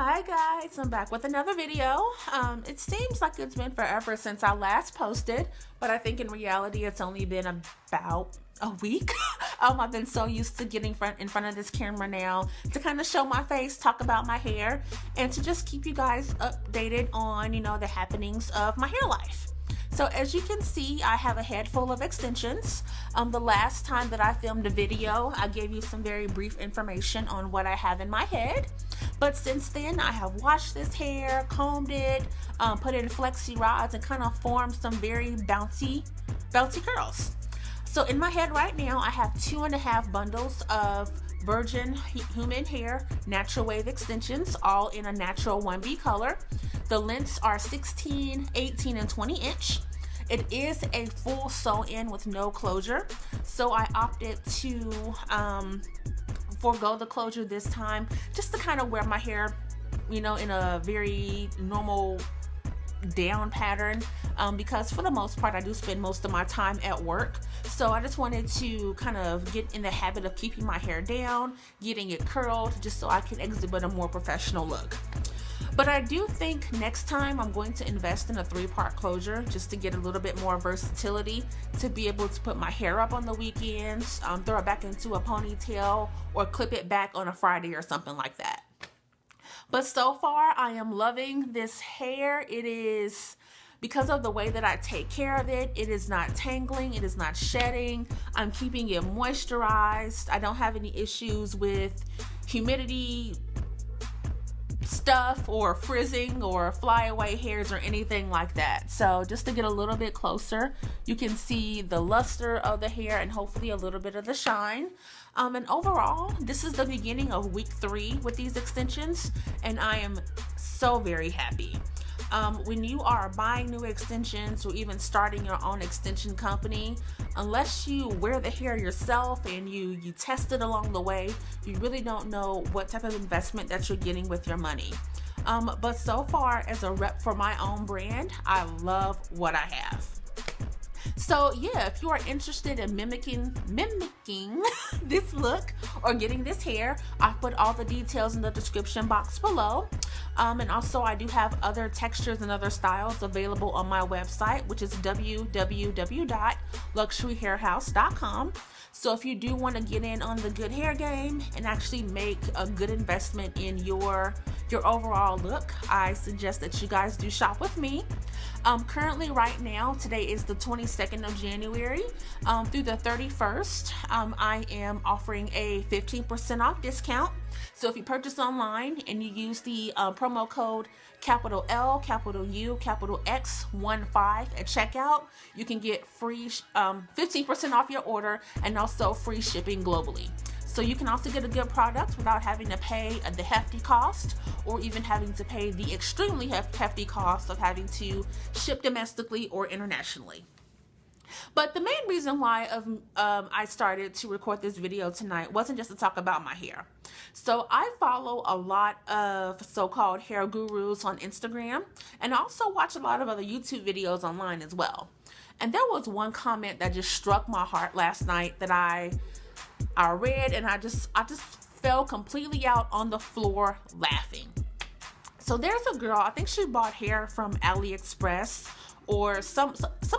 Hi guys, I'm back with another video. It seems like it's been forever since I last posted, but I think in reality it's only been about a week. I've been so used to getting in front of this camera now to kind of show my face, talk about my hair, and to just keep you guys updated on, the happenings of my hair life. So as you can see, I have a head full of extensions. The last time that I filmed a video, I gave you some very brief information on what I have in my head. But since then, I have washed this hair, combed it, put it in flexi rods, and kind of formed some very bouncy curls. So in my head right now, I have 2.5 bundles of virgin human hair natural wave extensions, all in a natural 1B color. The lengths are 16, 18, and 20 inch. It is a full sew-in with no closure, so I opted to forego the closure this time, just to kind of wear my hair, in a very normal down pattern, because for the most part I do spend most of my time at work. So I just wanted to kind of get in the habit of keeping my hair down, getting it curled, just so I can exhibit a more professional look. But I do think next time I'm going to invest in a 3-part closure, just to get a little bit more versatility, to be able to put my hair up on the weekends, throw it back into a ponytail, or clip it back on a Friday or something like that. But so far I am loving this hair. It is, because of the way that I take care of it, it is not tangling, it is not shedding. I'm keeping it moisturized. I don't have any issues with humidity stuff or frizzing or flyaway hairs or anything like that. So just to get a little bit closer, you can see the luster of the hair and hopefully a little bit of the shine. And overall, this is the beginning of week 3 with these extensions, and I am so very happy. When you are buying new extensions or even starting your own extension company, unless you wear the hair yourself and you test it along the way, you really don't know what type of investment that you're getting with your money. But so far, as a rep for my own brand, I love what I have. So yeah, if you are interested in mimicking this look or getting this hair, I've put all the details in the description box below. And also I do have other textures and other styles available on my website, which is www.luxuryhairhouse.com. So if you do want to get in on the good hair game and actually make a good investment in your overall look, I suggest that you guys do shop with me. Currently right now, today is the 22nd of January, through the 31st, I am offering a 15% off discount. So if you purchase online and you use the promo code capital L, capital U, capital X 15 at checkout, you can get free 15% off your order and also free shipping globally. So you can also get a good product without having to pay the hefty cost, or even having to pay the extremely hefty cost of having to ship domestically or internationally. But the main reason why I started to record this video tonight wasn't just to talk about my hair. So I follow a lot of so-called hair gurus on Instagram, and I also watch a lot of other YouTube videos online as well. And there was one comment that just struck my heart last night that I read, and I just fell completely out on the floor laughing. So there's a girl, I think she bought hair from AliExpress or some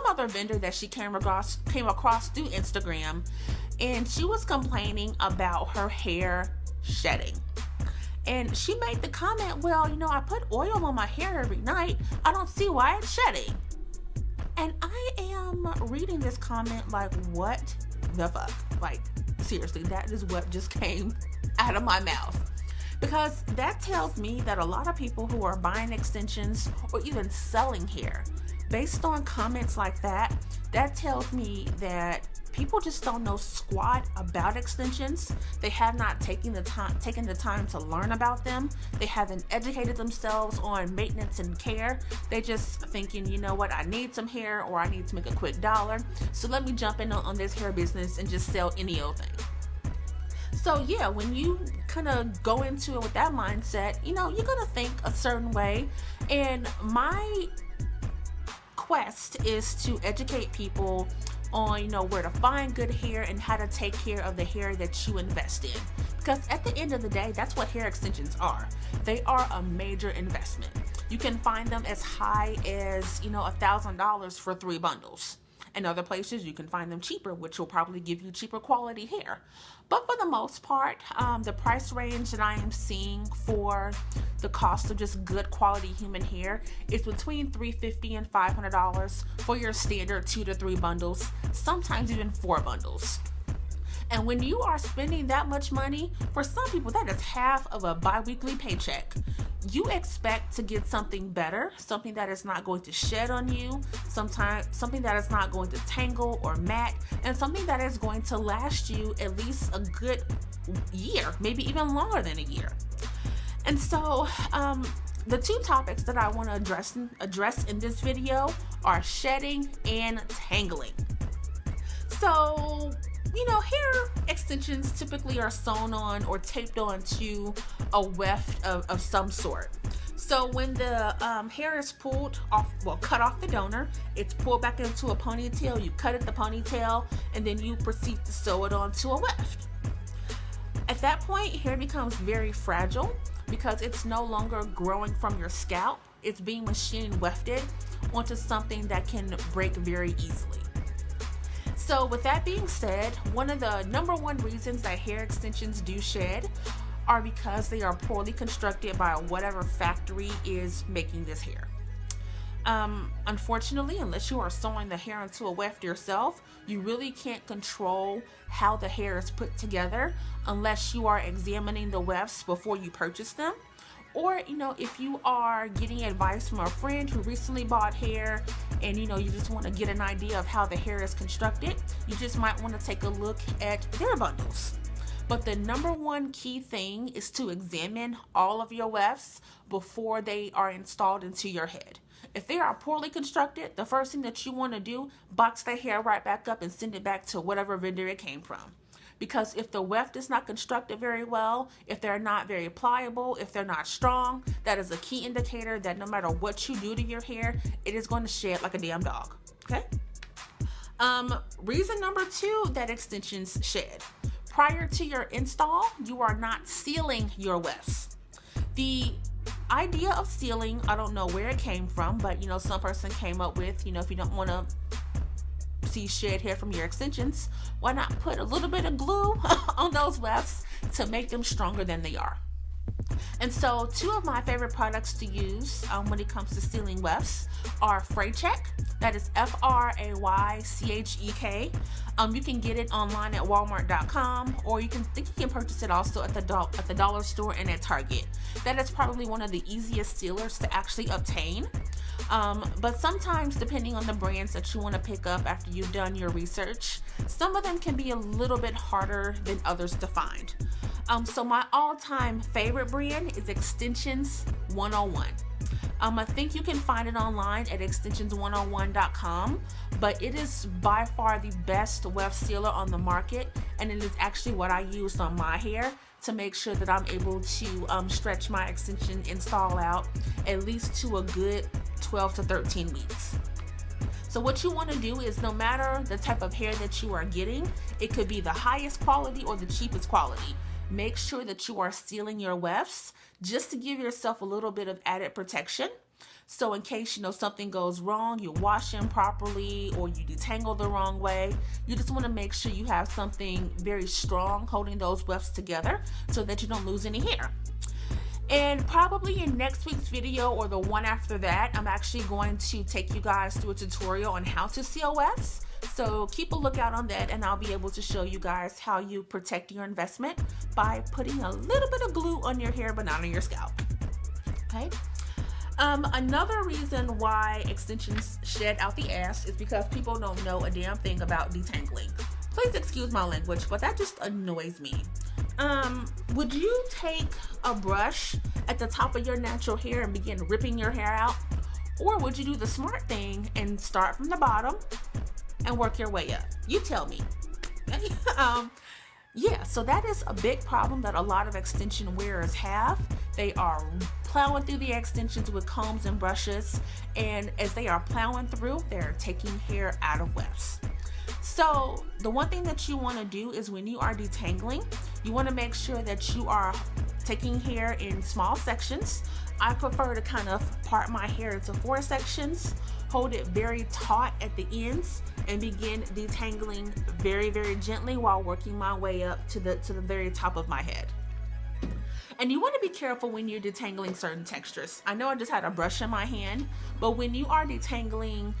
other vendor that she came across through Instagram, and she was complaining about her hair shedding. And she made the comment, well, I put oil on my hair every night. I don't see why it's shedding. And I am reading this comment like, what the fuck? Like, seriously, that is what just came out of my mouth. Because that tells me that a lot of people who are buying extensions or even selling hair, based on comments like that, that tells me that people just don't know squat about extensions. They have not taken the time to learn about them. They haven't educated themselves on maintenance and care. They just thinking, you know what, I need some hair, or I need to make a quick dollar, so let me jump in on this hair business and just sell any old thing. So yeah, when you kind of go into it with that mindset, you're gonna think a certain way. And my quest is to educate people on where to find good hair and how to take care of the hair that you invest in, Because at the end of the day, that's what hair extensions are. They are a major investment. You can find them as high as, $1,000 for 3 bundles. In other places, you can find them cheaper, which will probably give you cheaper quality hair. But for the most part, the price range that I am seeing for the cost of just good quality human hair is between $350 and $500 for your standard 2 to 3 bundles, sometimes even 4 bundles. And when you are spending that much money, for some people that is half of a bi-weekly paycheck. You expect to get something better, something that is not going to shed on you, something that is not going to tangle or mat, and something that is going to last you at least a good year, maybe even longer than a year. And so the 2 topics that I want to address in this video are shedding and tangling. So hair extensions typically are sewn on or taped onto a weft of some sort. So when the hair is pulled off, cut off the donor, it's pulled back into a ponytail, you cut at the ponytail, and then you proceed to sew it onto a weft. At that point, hair becomes very fragile because it's no longer growing from your scalp. It's being machine wefted onto something that can break very easily. So with that being said, one of the number 1 reasons that hair extensions do shed are because they are poorly constructed by whatever factory is making this hair. Unfortunately, unless you are sewing the hair into a weft yourself, you really can't control how the hair is put together unless you are examining the wefts before you purchase them. Or, if you are getting advice from a friend who recently bought hair and, you just want to get an idea of how the hair is constructed, you just might want to take a look at their bundles. But the number 1 key thing is to examine all of your wefts before they are installed into your head. If they are poorly constructed, the first thing that you want to do, box the hair right back up and send it back to whatever vendor it came from. Because if the weft is not constructed very well, if they're not very pliable, if they're not strong, that is a key indicator that no matter what you do to your hair, it is going to shed like a damn dog, okay? Reason number 2 that extensions shed. Prior to your install, you are not sealing your wefts. The idea of sealing, I don't know where it came from, but some person came up with, if you don't want to see shed hair from your extensions, why not put a little bit of glue on those wefts to make them stronger than they are? And so 2 of my favorite products to use when it comes to sealing wefts are Fraychek. That is Fraychek. You can get it online at Walmart.com, or you can purchase it also at the dollar store and at Target. That is probably one of the easiest sealers to actually obtain. But sometimes, depending on the brands that you want to pick up after you've done your research, some of them can be a little bit harder than others to find. So my all-time favorite brand is Extensions 101. I think you can find it online at extensions101.com, but it is by far the best weft sealer on the market, and it is actually what I used on my hair to make sure that I'm able to stretch my extension install out at least to a good 12 to 13 weeks. So what you want to do is, no matter the type of hair that you are getting, it could be the highest quality or the cheapest quality. Make sure that you are sealing your wefts just to give yourself a little bit of added protection. So in case, something goes wrong, you wash them properly or you detangle the wrong way, you just want to make sure you have something very strong holding those wefts together so that you don't lose any hair. And probably in next week's video or the one after that, I'm actually going to take you guys through a tutorial on how to seal wefts. So keep a lookout on that, and I'll be able to show you guys how you protect your investment by putting a little bit of glue on your hair but not on your scalp. Okay. Another reason why extensions shed out the ass is because people don't know a damn thing about detangling. Please excuse my language, but that just annoys me. Would you take a brush at the top of your natural hair and begin ripping your hair out? Or would you do the smart thing and start from the bottom and work your way up? You tell me. Yeah, so that is a big problem that a lot of extension wearers have, They are plowing through the extensions with combs and brushes, and as they are plowing through, they're taking hair out of wefts. So the one thing that you want to do is when you are detangling, you want to make sure that you are taking hair in small sections. I prefer to kind of part my hair into 4 sections, hold it very taut at the ends, and begin detangling very, very gently while working my way up to the very top of my head. And you want to be careful when you're detangling certain textures. I know I just had a brush in my hand, but when you are detangling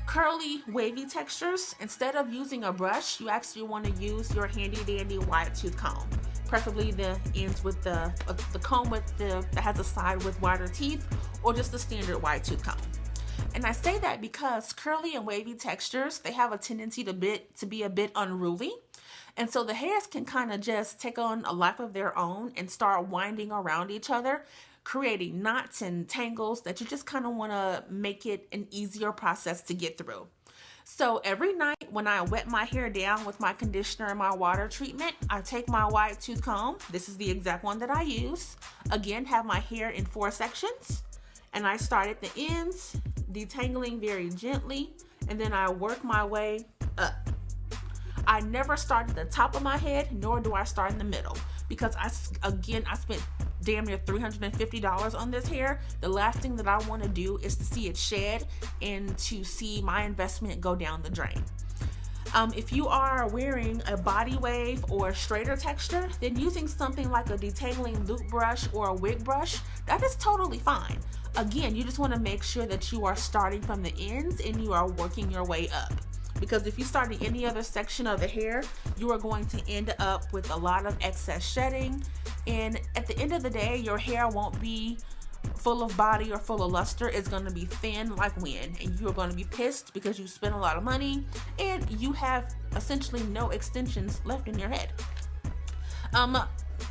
curly, wavy textures, instead of using a brush, you actually want to use your handy dandy wide tooth comb. Preferably the ends with the comb that has a side with wider teeth, or just the standard wide tooth comb. And I say that because curly and wavy textures, they have a tendency to be a bit unruly. And so the hairs can kind of just take on a life of their own and start winding around each other, creating knots and tangles that you just kind of want to make it an easier process to get through. So every night when I wet my hair down with my conditioner and my water treatment, I take my wide tooth comb. This is the exact one that I use. Again, have my hair in 4 sections. And I start at the ends, detangling very gently, and then I work my way up. I never start at the top of my head, nor do I start in the middle, because I spent damn near $350 on this hair. The last thing that I want to do is to see it shed and to see my investment go down the drain. If you are wearing a body wave or a straighter texture, then using something like a detangling loop brush or a wig brush, that is totally fine. Again, you just want to make sure that you are starting from the ends and you are working your way up. Because if you start in any other section of the hair, you are going to end up with a lot of excess shedding. And at the end of the day, your hair won't be full of body or full of luster. It's going to be thin like wind, and you are going to be pissed because you spent a lot of money and you have essentially no extensions left in your head.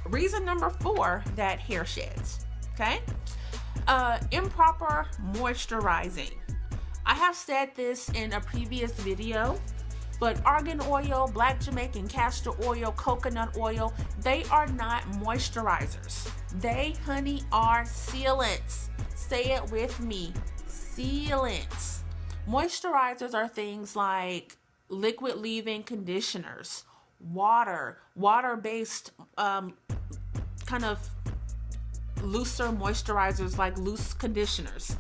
Reason number 4 that hair sheds, okay? Improper moisturizing. I have said this in a previous video, but argan oil, black Jamaican castor oil, coconut oil, they are not moisturizers. They, honey, are sealants. Say it with me, sealants. Moisturizers are things like liquid leave-in conditioners, water-based kind of looser moisturizers like loose conditioners.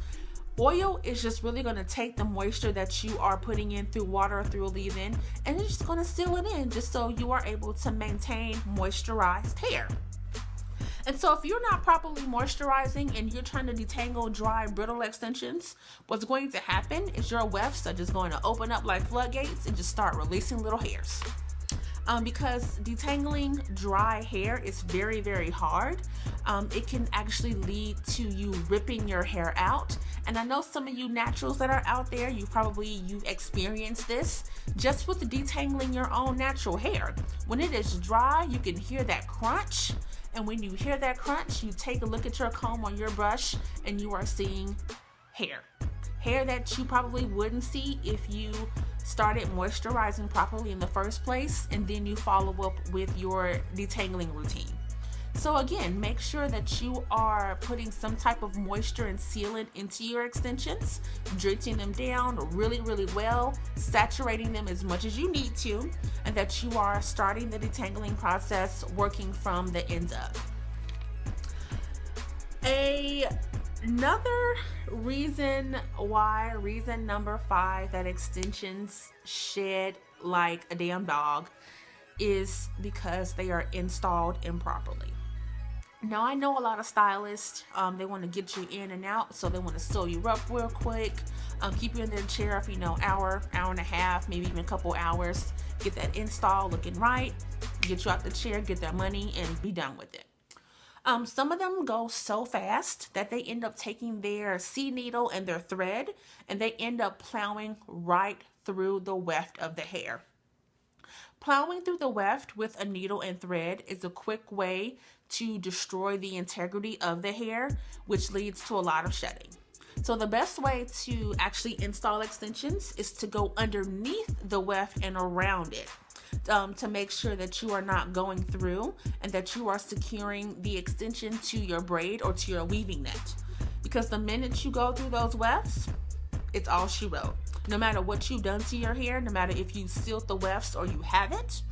Oil is just really going to take the moisture that you are putting in through water or through a leave-in, and it's just going to seal it in just so you are able to maintain moisturized hair. And so if you're not properly moisturizing and you're trying to detangle dry, brittle extensions, what's going to happen is your wefts are just going to open up like floodgates and just start releasing little hairs. Because detangling dry hair is very, very hard. It can actually lead to you ripping your hair out. And I know some of you naturals that are out there, you've experienced this just with detangling your own natural hair. When it is dry, you can hear that crunch. And when you hear that crunch, you take a look at your comb on your brush and you are seeing hair. Hair that you probably wouldn't see if you started moisturizing properly in the first place, and then you follow up with your detangling routine. So again, make sure that you are putting some type of moisture and sealant into your extensions, drenching them down really, really well, saturating them as much as you need to, and that you are starting the detangling process working from the ends up. Another reason number 5 that extensions shed like a damn dog is because they are installed improperly. Now, I know a lot of stylists, they want to get you in and out, so they want to sew you up real quick, keep you in their chair for, hour and a half, maybe even a couple hours, get that install looking right, get you out the chair, get their money, and be done with it. Some of them go so fast that they end up taking their C needle and their thread, and they end up plowing right through the weft of the hair. Plowing through the weft with a needle and thread is a quick way to destroy the integrity of the hair, which leads to a lot of shedding. So the best way to actually install extensions is to go underneath the weft and around it. to make sure that you are not going through and that you are securing the extension to your braid or to your weaving net. Because the minute you go through those wefts, it's all she wrote. No matter what you've done to your hair, no matter if you sealed the wefts or you haven't,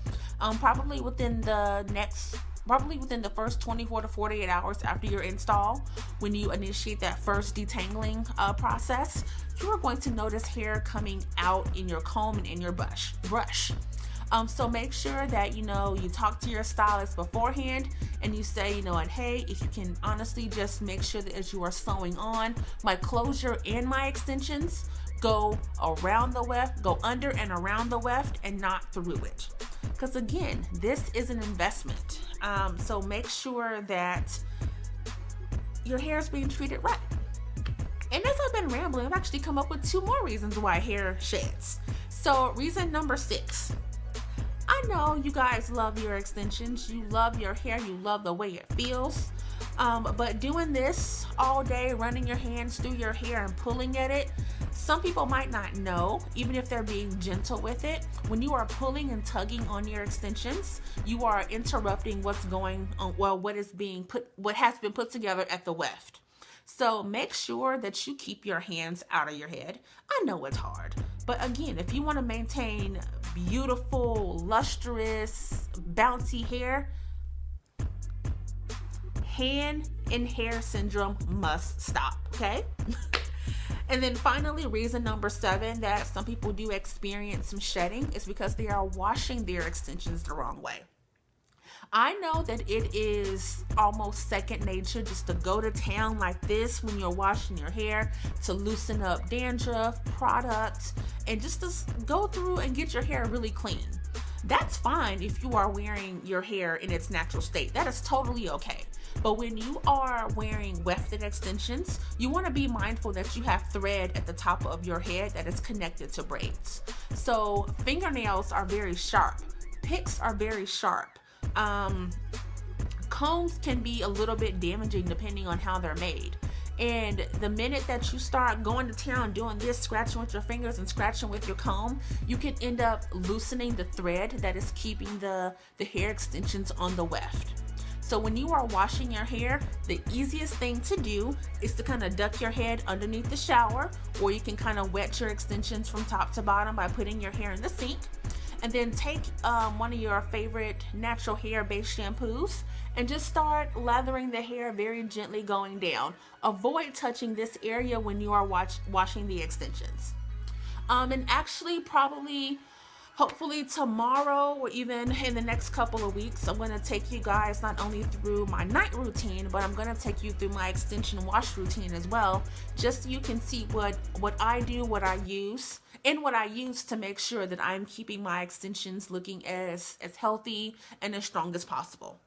probably within the first 24 to 48 hours after your install, when you initiate that first detangling process, you are going to notice hair coming out in your comb and in your brush. So make sure that, you talk to your stylist beforehand and you say, and hey, if you can honestly just make sure that as you are sewing on, my closure and my extensions go around the weft, go under and around the weft and not through it. Because again, this is an investment. So make sure that your hair is being treated right. And as I've been rambling, I've actually come up with 2 more reasons why hair sheds. So reason number 6. I know you guys love your extensions, you love your hair, you love the way it feels, but doing this all day, running your hands through your hair and pulling at it, some people might not know, even if they're being gentle with it, when you are pulling and tugging on your extensions, you are interrupting what's going on, what has been put together at the weft. So make sure that you keep your hands out of your head. I know it's hard, but again, if you want to maintain beautiful, lustrous, bouncy hair, hand and hair syndrome must stop, okay? And then finally, reason number 7 that some people do experience some shedding is because they are washing their extensions the wrong way. I know that it is almost second nature just to go to town like this when you're washing your hair, to loosen up dandruff, products, and just to go through and get your hair really clean. That's fine if you are wearing your hair in its natural state. That is totally okay. But when you are wearing wefted extensions, you want to be mindful that you have thread at the top of your head that is connected to braids. So fingernails are very sharp. Picks are very sharp. Combs can be a little bit damaging depending on how they're made. And the minute that you start going to town doing this, scratching with your fingers and scratching with your comb, you can end up loosening the thread that is keeping the hair extensions on the weft. So when you are washing your hair, the easiest thing to do is to kind of duck your head underneath the shower, or you can kind of wet your extensions from top to bottom by putting your hair in the sink. And then take one of your favorite natural hair based shampoos and just start lathering the hair very gently going down. Avoid touching this area when you are washing the extensions. And actually hopefully tomorrow or even in the next couple of weeks, I'm going to take you guys not only through my night routine, but I'm going to take you through my extension wash routine as well, just so you can see what I do, what I use to make sure that I'm keeping my extensions looking as healthy and as strong as possible.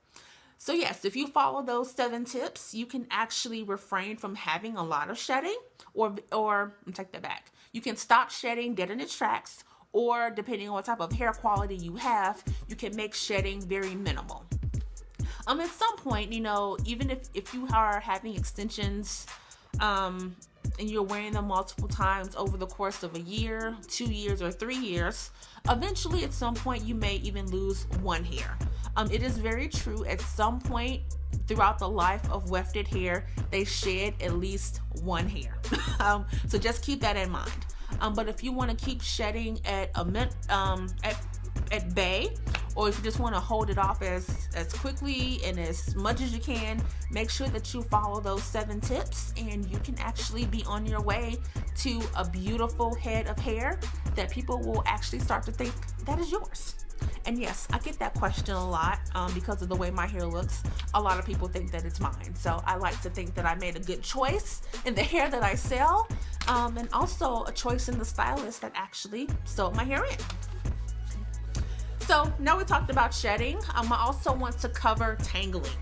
So yes, if you follow those 7 tips, you can actually refrain from having a lot of shedding, or take that back. You can stop shedding dead in its tracks, or depending on what type of hair quality you have, you can make shedding very minimal. At some point, even if you are having extensions, and you're wearing them multiple times over the course of a year, 2 years, or 3 years, eventually at some point you may even lose one hair. It is very true, at some point throughout the life of wefted hair, they shed at least one hair. So just keep that in mind. But if you want to keep shedding at bay, or if you just want to hold it off as quickly and as much as you can, make sure that you follow those 7 tips and you can actually be on your way to a beautiful head of hair that people will actually start to think that is yours. And yes, I get that question a lot because of the way my hair looks. A lot of people think that it's mine. So I like to think that I made a good choice in the hair that I sell, and also a choice in the stylist that actually sewed my hair in. So now we talked about shedding. I also want to cover tangling.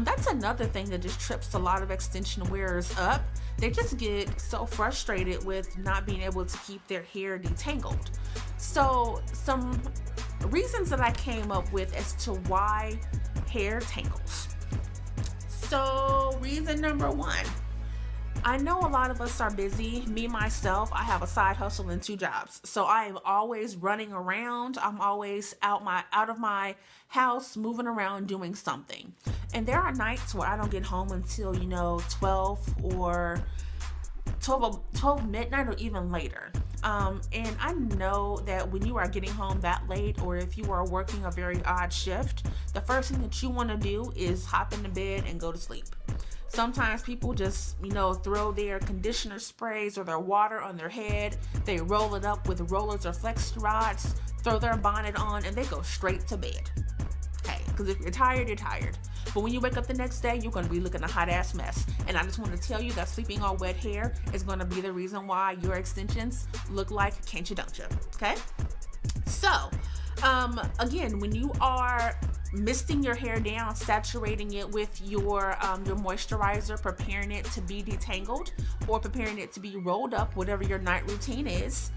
That's another thing that just trips a lot of extension wearers up. They just get so frustrated with not being able to keep their hair detangled. So some reasons that I came up with as to why hair tangles. So reason number 1, I know a lot of us are busy. Me, myself, I have a side hustle and 2 jobs. So I am always running around. I'm always out of my house, moving around, doing something. And there are nights where I don't get home until, 12 midnight or even later. And I know that when you are getting home that late, or if you are working a very odd shift, the first thing that you want to do is hop into bed and go to sleep. Sometimes people just, throw their conditioner sprays or their water on their head. They roll it up with rollers or flex rods, throw their bonnet on, and they go straight to bed. Okay, because if you're tired, you're tired. But when you wake up the next day, you're going to be looking a hot ass mess. And I just want to tell you that sleeping on wet hair is going to be the reason why your extensions look like can't you don't you. Okay? So, again, when you are misting your hair down, saturating it with your moisturizer, preparing it to be detangled or preparing it to be rolled up, whatever your night routine is,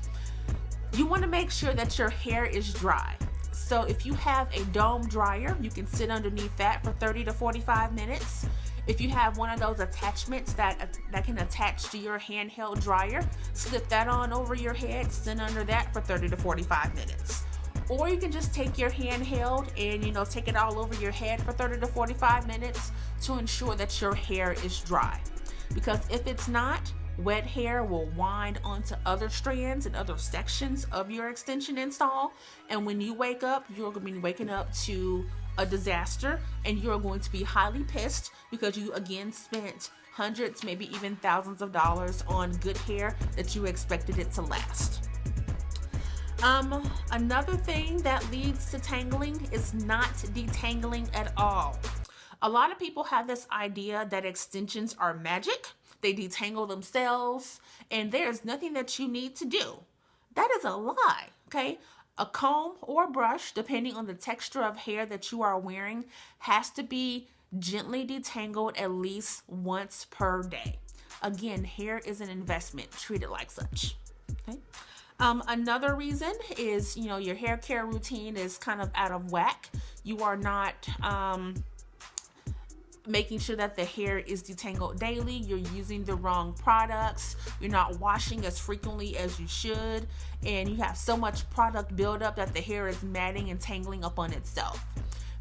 you want to make sure that your hair is dry. So if you have a dome dryer, you can sit underneath that for 30 to 45 minutes. If you have one of those attachments that can attach to your handheld dryer, slip that on over your head, sit under that for 30 to 45 minutes. Or you can just take your handheld and, take it all over your head for 30 to 45 minutes to ensure that your hair is dry. Because if it's not, wet hair will wind onto other strands and other sections of your extension install. And when you wake up, you're going to be waking up to a disaster, and you're going to be highly pissed because you again spent hundreds, maybe even thousands of dollars on good hair that you expected it to last. Another thing that leads to tangling is not detangling at all. A lot of people have this idea that extensions are magic. They detangle themselves, and there's nothing that you need to do. That is a lie, okay? A comb or brush, depending on the texture of hair that you are wearing, has to be gently detangled at least once per day. Again, hair is an investment. Treat it like such, okay? Another reason is, your hair care routine is kind of out of whack. You are not making sure that the hair is detangled daily. You're using the wrong products. You're not washing as frequently as you should. And you have so much product buildup that the hair is matting and tangling up on itself.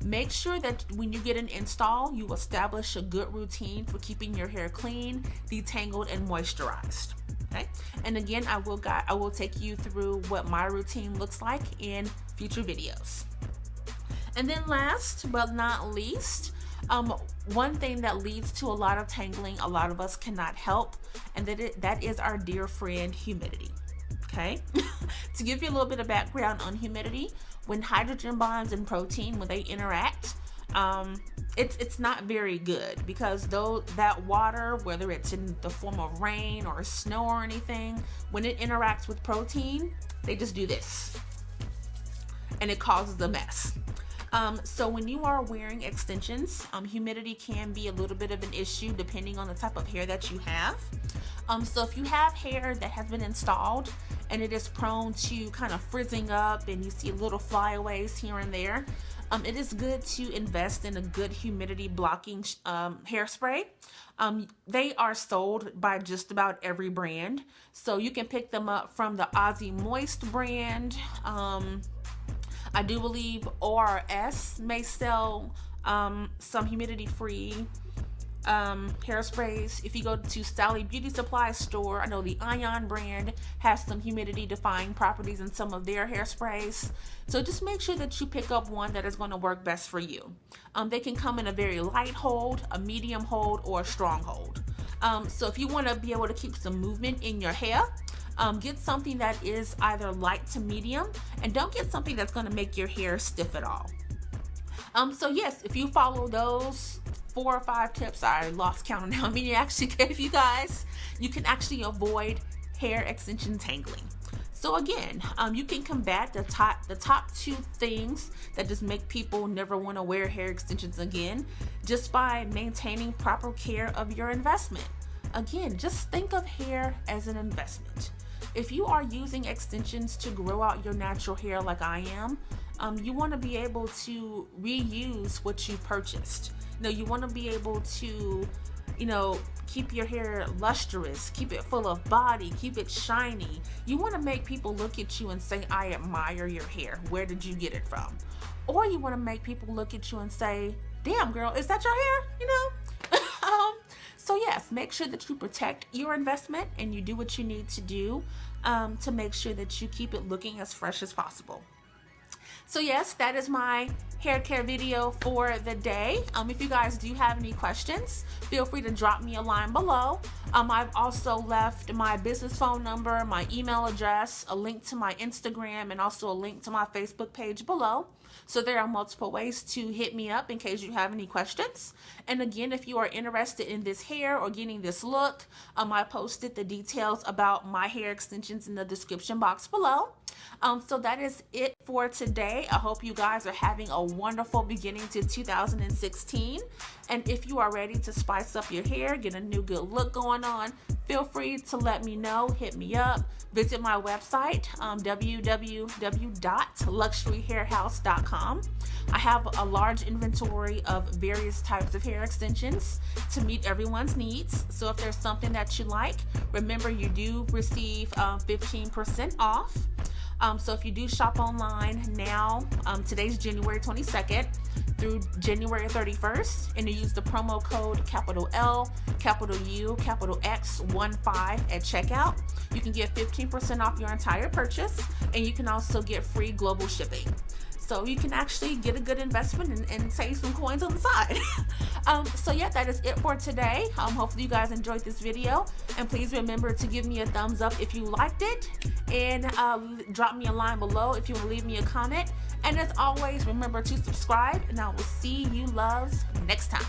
Make sure that when you get an install, you establish a good routine for keeping your hair clean, detangled, and moisturized. Okay. And again, I will take you through what my routine looks like in future videos. And then last but not least, one thing that leads to a lot of tangling, a lot of us cannot help, and that is our dear friend, humidity. Okay. To give you a little bit of background on humidity, when hydrogen bonds and protein, when they interact, it's not very good, because that water, whether it's in the form of rain or snow or anything, when it interacts with protein, they just do this, and it causes a mess. So when you are wearing extensions, humidity can be a little bit of an issue depending on the type of hair that you have. So if you have hair that has been installed and it is prone to kind of frizzing up and you see little flyaways here and there, it is good to invest in a good humidity blocking hairspray. They are sold by just about every brand. So you can pick them up from the Aussie Moist brand. I do believe ORS may sell some humidity-free hairsprays. If you go to Sally Beauty Supply store, I know the Ion brand has some humidity-defying properties in some of their hairsprays. So just make sure that you pick up one that is going to work best for you. They can come in a very light hold, a medium hold, or a strong hold. So if you want to be able to keep some movement in your hair, get something that is either light to medium, and don't get something that's going to make your hair stiff at all. So yes, if you follow those 4 or 5 tips, I lost count on how many I actually gave you guys, you can actually avoid hair extension tangling. So again, you can combat the top 2 things that just make people never want to wear hair extensions again, just by maintaining proper care of your investment. Again, just think of hair as an investment. If you are using extensions to grow out your natural hair like I am, you want to be able to reuse what you purchased. You want to be able to, keep your hair lustrous, keep it full of body, keep it shiny. You want to make people look at you and say, I admire your hair. Where did you get it from? Or you want to make people look at you and say, damn girl, is that your hair? You know? So yes, make sure that you protect your investment and you do what you need to do to make sure that you keep it looking as fresh as possible. So yes, that is my hair care video for the day. If you guys do have any questions, feel free to drop me a line below. I've also left my business phone number, my email address, a link to my Instagram, and also a link to my Facebook page below. So there are multiple ways to hit me up in case you have any questions. And again, if you are interested in this hair or getting this look, I posted the details about my hair extensions in the description box below. So that is it for today. I hope you guys are having a wonderful beginning to 2016. And if you are ready to spice up your hair, get a new good look going on, feel free to let me know. Hit me up. Visit my website, www.luxuryhairhouse.com. I have a large inventory of various types of hair extensions to meet everyone's needs. So if there's something that you like, remember you do receive 15% off. So if you do shop online now, today's January 22nd through January 31st, and you use the promo code capital L, capital U, capital X 15 at checkout, you can get 15% off your entire purchase, and you can also get free global shipping. So you can actually get a good investment and save some coins on the side. So yeah, that is it for today. Hopefully you guys enjoyed this video, and please remember to give me a thumbs up if you liked it, and drop me a line below if you want to leave me a comment. And as always, remember to subscribe, and I will see you loves next time.